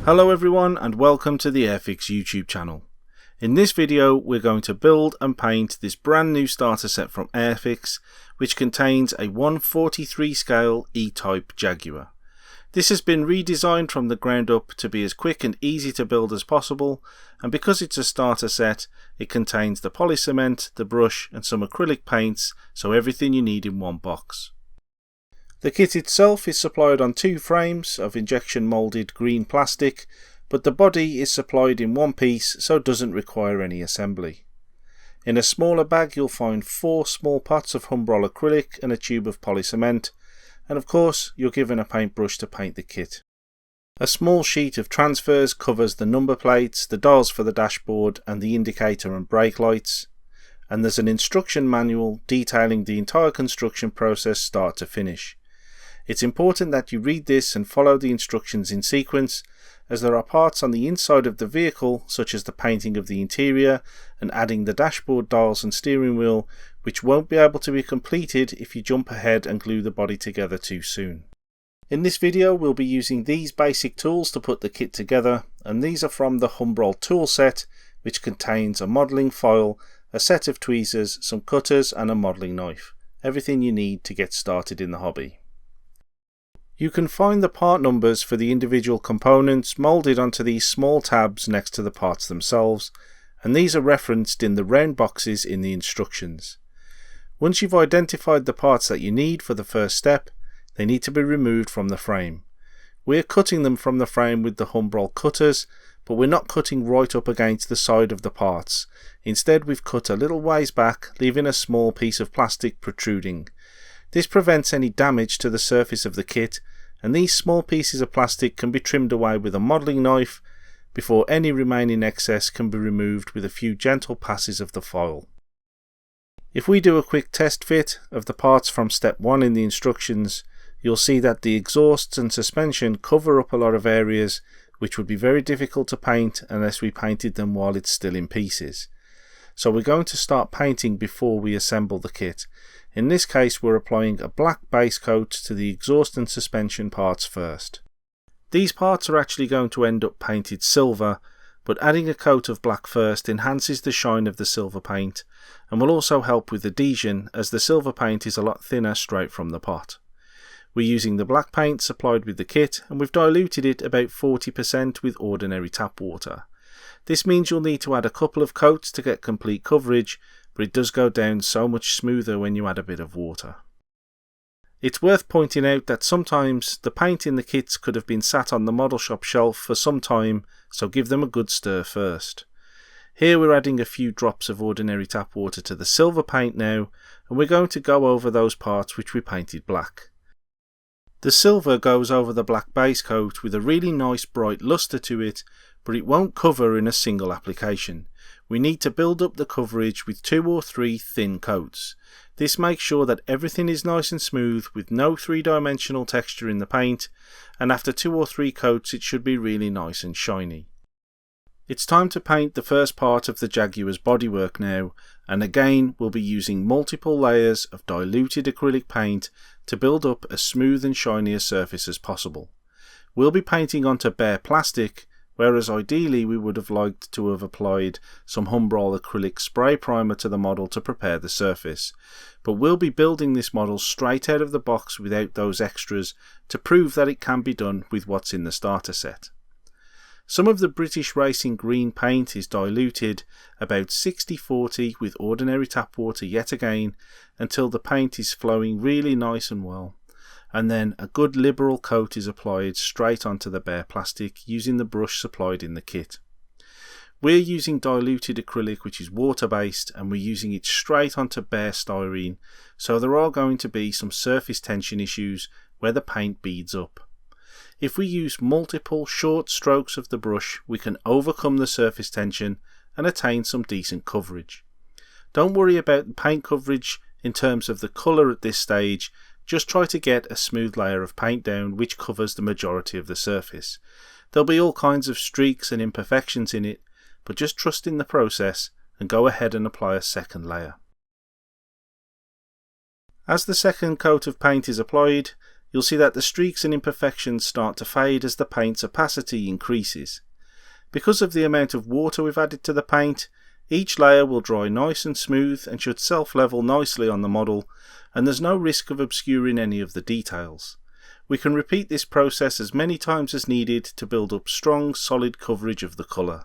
Hello everyone and welcome to the Airfix YouTube channel. In this video we're going to build and paint this brand new starter set from Airfix, which contains a 1/43 scale E-type Jaguar. This has been redesigned from the ground up to be as quick and easy to build as possible, and because it's a starter set it contains the poly cement, the brush and some acrylic paints, so everything you need in one box. The kit itself is supplied on two frames of injection moulded green plastic, but the body is supplied in one piece so it doesn't require any assembly. In a smaller bag you'll find 4 small pots of Humbrol acrylic and a tube of poly cement, and of course you're given a paintbrush to paint the kit. A small sheet of transfers covers the number plates, the dials for the dashboard and the indicator and brake lights, and there's an instruction manual detailing the entire construction process start to finish. It's important that you read this and follow the instructions in sequence, as there are parts on the inside of the vehicle such as the painting of the interior and adding the dashboard dials and steering wheel, which won't be able to be completed if you jump ahead and glue the body together too soon. In this video we'll be using these basic tools to put the kit together, and these are from the Humbrol tool set, which contains a modelling file, a set of tweezers, some cutters and a modelling knife. Everything you need to get started in the hobby. You can find the part numbers for the individual components moulded onto these small tabs next to the parts themselves, and these are referenced in the round boxes in the instructions. Once you've identified the parts that you need for the first step, they need to be removed from the frame. We're cutting them from the frame with the Humbrol cutters, but we're not cutting right up against the side of the parts. Instead we've cut a little ways back, leaving a small piece of plastic protruding. This prevents any damage to the surface of the kit, and these small pieces of plastic can be trimmed away with a modelling knife before any remaining excess can be removed with a few gentle passes of the file. If we do a quick test fit of the parts from step 1 in the instructions, you'll see that the exhausts and suspension cover up a lot of areas which would be very difficult to paint unless we painted them while it's still in pieces. So we're going to start painting before we assemble the kit. In this case we're applying a black base coat to the exhaust and suspension parts first. These parts are actually going to end up painted silver, but adding a coat of black first enhances the shine of the silver paint and will also help with adhesion, as the silver paint is a lot thinner straight from the pot. We're using the black paint supplied with the kit, and we've diluted it about 40% with ordinary tap water. This means you'll need to add a couple of coats to get complete coverage, but it does go down so much smoother when you add a bit of water. It's worth pointing out that sometimes the paint in the kits could have been sat on the model shop shelf for some time, so give them a good stir first. Here we're adding a few drops of ordinary tap water to the silver paint now, and we're going to go over those parts which we painted black. The silver goes over the black base coat with a really nice bright lustre to it, but it won't cover in a single application. We need to build up the coverage with 2 or 3 thin coats. This makes sure that everything is nice and smooth with no 3-dimensional texture in the paint, and after 2 or 3 coats it should be really nice and shiny. It's time to paint the first part of the Jaguar's bodywork now, and again we'll be using multiple layers of diluted acrylic paint to build up as smooth and shiny a surface as possible. We'll be painting onto bare plastic, whereas ideally we would have liked to have applied some Humbrol acrylic spray primer to the model to prepare the surface, but we'll be building this model straight out of the box without those extras to prove that it can be done with what's in the starter set. Some of the British Racing green paint is diluted about 60-40 with ordinary tap water yet again until the paint is flowing really nice and well, and then a good liberal coat is applied straight onto the bare plastic using the brush supplied in the kit. We're using diluted acrylic which is water based, and we're using it straight onto bare styrene, so there are going to be some surface tension issues where the paint beads up. If we use multiple short strokes of the brush we can overcome the surface tension and attain some decent coverage. Don't worry about the paint coverage in terms of the colour at this stage, just try to get a smooth layer of paint down which covers the majority of the surface. There'll be all kinds of streaks and imperfections in it, but just trust in the process and go ahead and apply a second layer. As the second coat of paint is applied, you'll see that the streaks and imperfections start to fade as the paint's opacity increases. Because of the amount of water we've added to the paint, each layer will dry nice and smooth and should self-level nicely on the model, and there's no risk of obscuring any of the details. We can repeat this process as many times as needed to build up strong, solid coverage of the colour.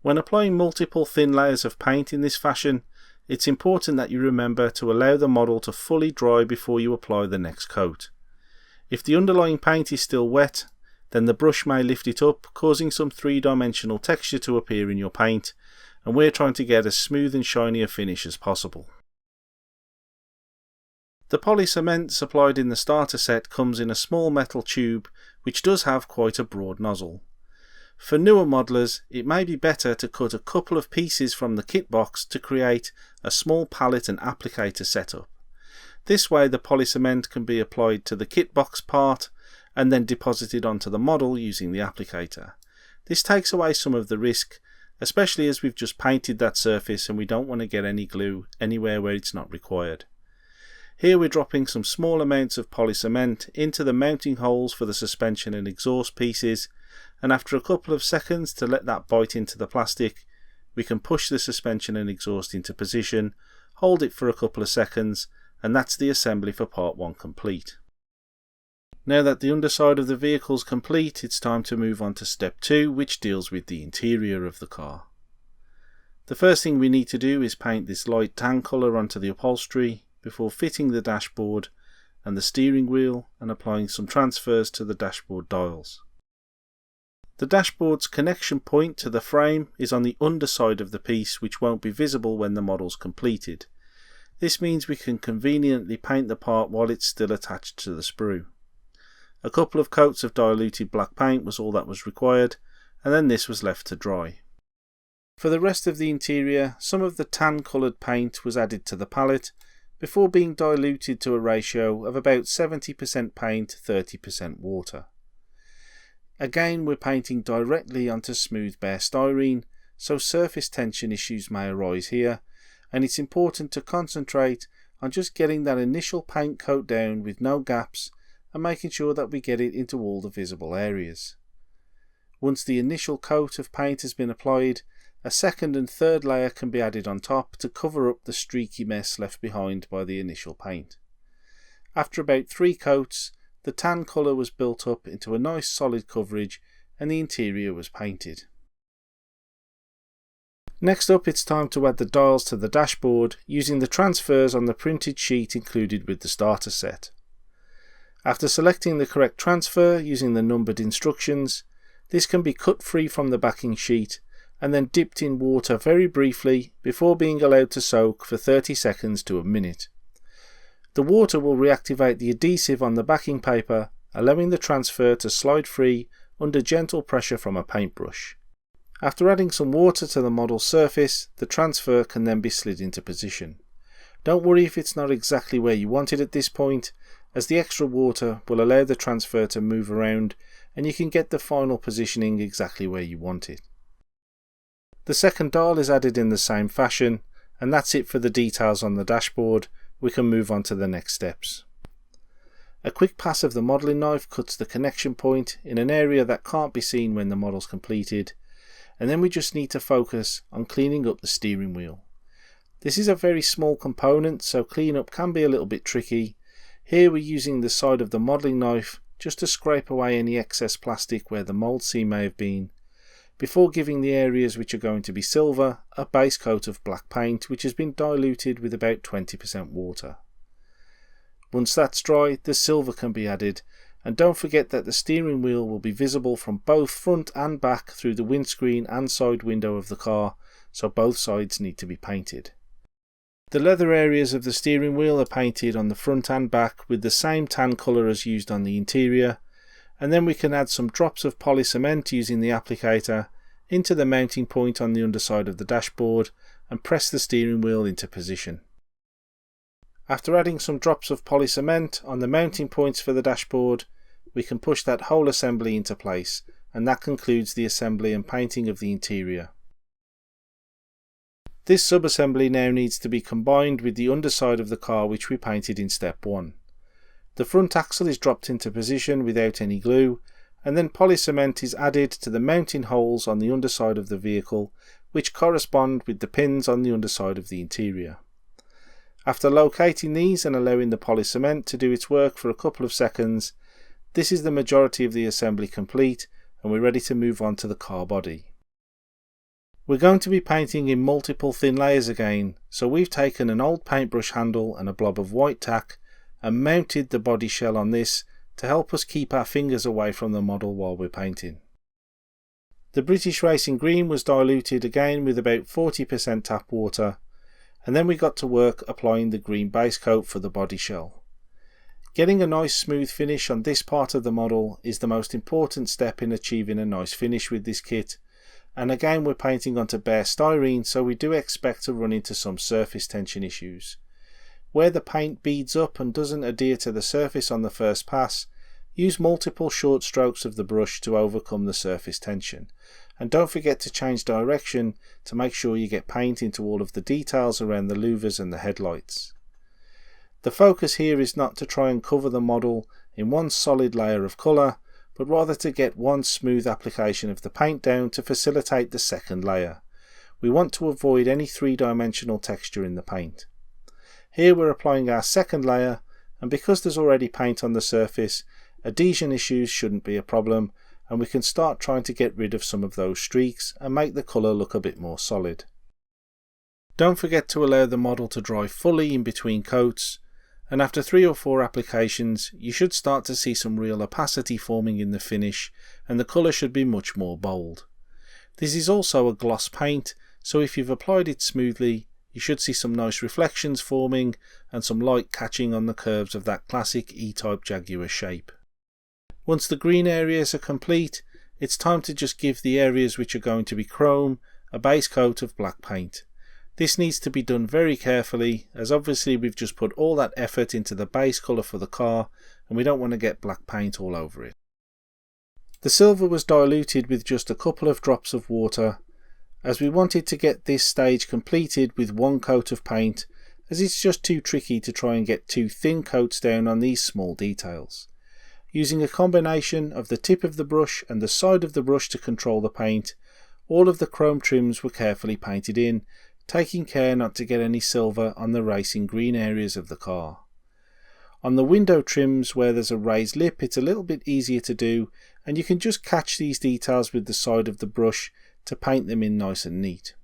When applying multiple thin layers of paint in this fashion, it's important that you remember to allow the model to fully dry before you apply the next coat. If the underlying paint is still wet, then the brush may lift it up, causing some three-dimensional texture to appear in your paint, and we're trying to get as smooth and shiny a finish as possible. The poly cement supplied in the starter set comes in a small metal tube which does have quite a broad nozzle. For newer modelers, it may be better to cut a couple of pieces from the kit box to create a small palette and applicator setup. This way the poly cement can be applied to the kit box part and then deposited onto the model using the applicator. This takes away some of the risk, especially as we've just painted that surface and we don't want to get any glue anywhere where it's not required. Here we're dropping some small amounts of poly cement into the mounting holes for the suspension and exhaust pieces, and after a couple of seconds to let that bite into the plastic, we can push the suspension and exhaust into position, hold it for a couple of seconds, and that's the assembly for part 1 complete. Now that the underside of the vehicle is complete, it's time to move on to step 2, which deals with the interior of the car. The first thing we need to do is paint this light tan colour onto the upholstery before fitting the dashboard and the steering wheel and applying some transfers to the dashboard dials. The dashboard's connection point to the frame is on the underside of the piece, which won't be visible when the model's completed. This means we can conveniently paint the part while it's still attached to the sprue. A couple of coats of diluted black paint was all that was required, and then this was left to dry. For the rest of the interior, some of the tan coloured paint was added to the palette before being diluted to a ratio of about 70% paint, 30% water. Again, we're painting directly onto smooth bare styrene, so surface tension issues may arise here, and it's important to concentrate on just getting that initial paint coat down with no gaps and making sure that we get it into all the visible areas. Once the initial coat of paint has been applied, a second and third layer can be added on top to cover up the streaky mess left behind by the initial paint. After about 3 coats, the tan colour was built up into a nice solid coverage and the interior was painted. Next up, it's time to add the dials to the dashboard using the transfers on the printed sheet included with the starter set. After selecting the correct transfer using the numbered instructions, this can be cut free from the backing sheet and then dipped in water very briefly before being allowed to soak for 30 seconds to a minute. The water will reactivate the adhesive on the backing paper, allowing the transfer to slide free under gentle pressure from a paintbrush. After adding some water to the model's surface, the transfer can then be slid into position. Don't worry if it's not exactly where you want it at this point, as the extra water will allow the transfer to move around and you can get the final positioning exactly where you want it. The second dial is added in the same fashion, and that's it for the details on the dashboard. We can move on to the next steps. A quick pass of the modelling knife cuts the connection point in an area that can't be seen when the model's completed, and then we just need to focus on cleaning up the steering wheel. This is a very small component, so cleanup can be a little bit tricky. Here we're using the side of the modelling knife just to scrape away any excess plastic where the mould seam may have been, before giving the areas which are going to be silver a base coat of black paint which has been diluted with about 20% water. Once that's dry, the silver can be added, and don't forget that the steering wheel will be visible from both front and back through the windscreen and side window of the car, so both sides need to be painted. The leather areas of the steering wheel are painted on the front and back with the same tan colour as used on the interior, and then we can add some drops of poly cement using the applicator into the mounting point on the underside of the dashboard and press the steering wheel into position. After adding some drops of poly cement on the mounting points for the dashboard, we can push that whole assembly into place, and that concludes the assembly and painting of the interior. This subassembly now needs to be combined with the underside of the car which we painted in step 1. The front axle is dropped into position without any glue, and then polycement is added to the mounting holes on the underside of the vehicle, which correspond with the pins on the underside of the interior. After locating these and allowing the polycement to do its work for a couple of seconds, this is the majority of the assembly complete, and we're ready to move on to the car body. We're going to be painting in multiple thin layers again, so we've taken an old paintbrush handle and a blob of white tack and mounted the body shell on this to help us keep our fingers away from the model while we're painting. The British Racing Green was diluted again with about 40% tap water, and then we got to work applying the green base coat for the body shell. Getting a nice smooth finish on this part of the model is the most important step in achieving a nice finish with this kit, and again we're painting onto bare styrene, so we do expect to run into some surface tension issues. Where the paint beads up and doesn't adhere to the surface on the first pass, use multiple short strokes of the brush to overcome the surface tension, and don't forget to change direction to make sure you get paint into all of the details around the louvers and the headlights. The focus here is not to try and cover the model in one solid layer of colour, but rather to get one smooth application of the paint down to facilitate the second layer. We want to avoid any three-dimensional texture in the paint. Here we're applying our second layer, and because there's already paint on the surface, adhesion issues shouldn't be a problem, and we can start trying to get rid of some of those streaks and make the colour look a bit more solid. Don't forget to allow the model to dry fully in between coats, and after 3 or 4 applications you should start to see some real opacity forming in the finish, and the colour should be much more bold. This is also a gloss paint, so if you've applied it smoothly, you should see some nice reflections forming and some light catching on the curves of that classic E-type Jaguar shape. Once the green areas are complete, it's time to just give the areas which are going to be chrome a base coat of black paint. This needs to be done very carefully, as obviously we've just put all that effort into the base colour for the car, and we don't want to get black paint all over it. The silver was diluted with just a couple of drops of water, as we wanted to get this stage completed with one coat of paint, as it's just too tricky to try and get 2 thin coats down on these small details. Using a combination of the tip of the brush and the side of the brush to control the paint, all of the chrome trims were carefully painted in, taking care not to get any silver on the racing green areas of the car. On the window trims where there's a raised lip, it's a little bit easier to do, and you can just catch these details with the side of the brush to paint them in nice and neat.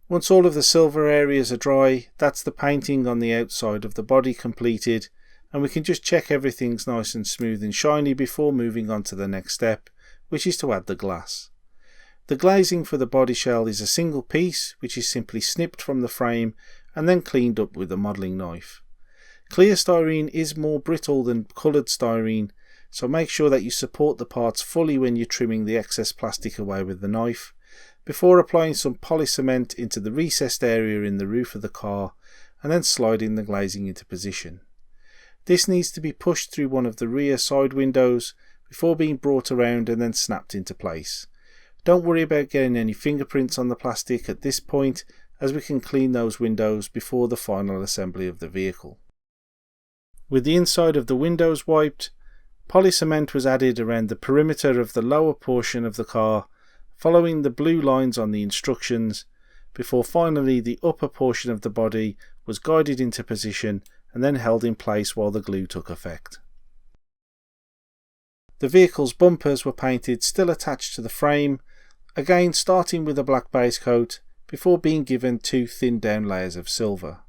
Once all of the silver areas are dry, that's the painting on the outside of the body completed, and we can just check everything's nice and smooth and shiny before moving on to the next step, which is to add the glass. The glazing for the body shell is a single piece, which is simply snipped from the frame and then cleaned up with a modelling knife. Clear styrene is more brittle than coloured styrene, so make sure that you support the parts fully when you're trimming the excess plastic away with the knife, before applying some polycement into the recessed area in the roof of the car and then sliding the glazing into position. This needs to be pushed through one of the rear side windows before being brought around and then snapped into place. Don't worry about getting any fingerprints on the plastic at this point, as we can clean those windows before the final assembly of the vehicle. With the inside of the windows wiped, polycement was added around the perimeter of the lower portion of the car, following the blue lines on the instructions, before finally the upper portion of the body was guided into position and then held in place while the glue took effect. The vehicle's bumpers were painted still attached to the frame, again starting with a black base coat before being given 2 thin down layers of silver.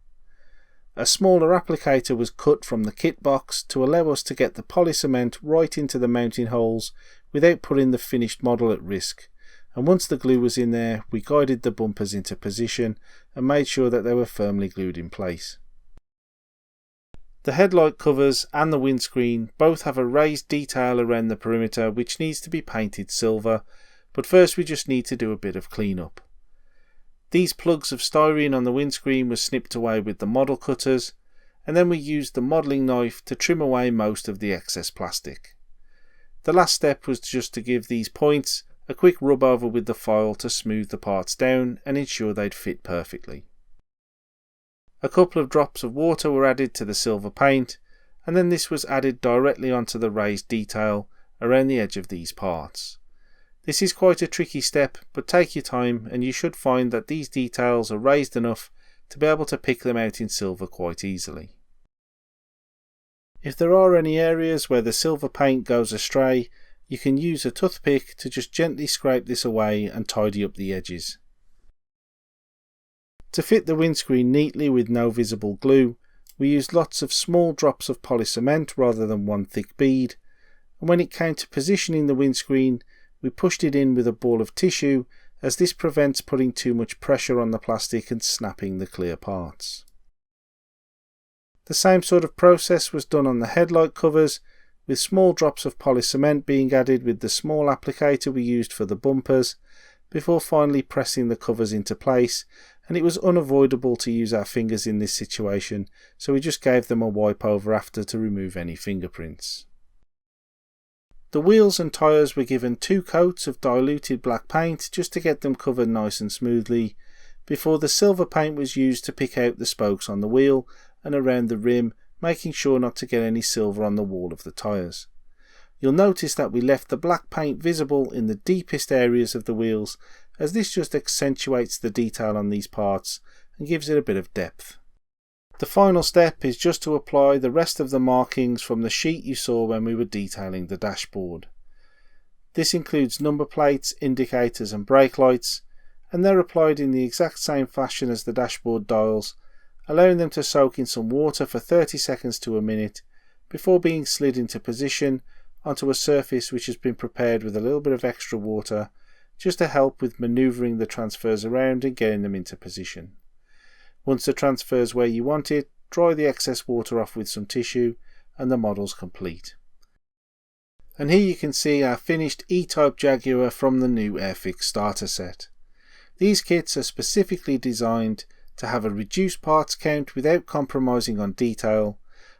A smaller applicator was cut from the kit box to allow us to get the polycement right into the mounting holes without putting the finished model at risk, and once the glue was in there we guided the bumpers into position and made sure that they were firmly glued in place. The headlight covers and the windscreen both have a raised detail around the perimeter which needs to be painted silver, but first we just need to do a bit of cleanup. These plugs of styrene on the windscreen were snipped away with the model cutters, and then we used the modelling knife to trim away most of the excess plastic. The last step was just to give these points a quick rub over with the file to smooth the parts down and ensure they'd fit perfectly. A couple of drops of water were added to the silver paint, and then this was added directly onto the raised detail around the edge of these parts. This is quite a tricky step, but take your time and you should find that these details are raised enough to be able to pick them out in silver quite easily. If there are any areas where the silver paint goes astray, you can use a toothpick to just gently scrape this away and tidy up the edges. To fit the windscreen neatly with no visible glue, we used lots of small drops of polycement rather than one thick bead, and when it came to positioning the windscreen, we pushed it in with a ball of tissue, as this prevents putting too much pressure on the plastic and snapping the clear parts. The same sort of process was done on the headlight covers, with small drops of polycement being added with the small applicator we used for the bumpers, before finally pressing the covers into place, and it was unavoidable to use our fingers in this situation, so we just gave them a wipe over after to remove any fingerprints. The wheels and tyres were given 2 coats of diluted black paint just to get them covered nice and smoothly, before the silver paint was used to pick out the spokes on the wheel and around the rim, making sure not to get any silver on the wall of the tyres. You'll notice that we left the black paint visible in the deepest areas of the wheels, as this just accentuates the detail on these parts and gives it a bit of depth. The final step is just to apply the rest of the markings from the sheet you saw when we were detailing the dashboard. This includes number plates, indicators and brake lights, and they're applied in the exact same fashion as the dashboard dials, allowing them to soak in some water for 30 seconds to a minute before being slid into position onto a surface which has been prepared with a little bit of extra water just to help with manoeuvring the transfers around and getting them into position. Once the transfer is where you want it, dry the excess water off with some tissue and the model's complete. And here you can see our finished E-Type Jaguar from the new Airfix starter set. These kits are specifically designed to have a reduced parts count without compromising on detail,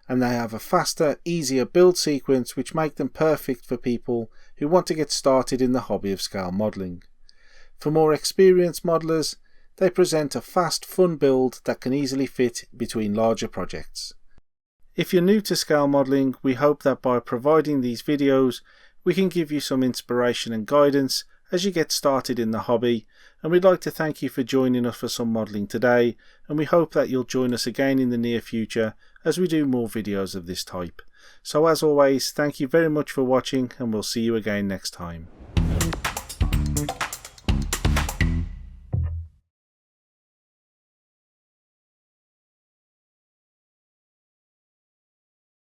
and they have a faster, easier build sequence which make them perfect for people who want to get started in the hobby of scale modelling. For more experienced modelers, they present a fast, fun build that can easily fit between larger projects. If you're new to scale modelling, we hope that by providing these videos, we can give you some inspiration and guidance as you get started in the hobby, and we'd like to thank you for joining us for some modelling today, and we hope that you'll join us again in the near future as we do more videos of this type. So as always, thank you very much for watching, and we'll see you again next time.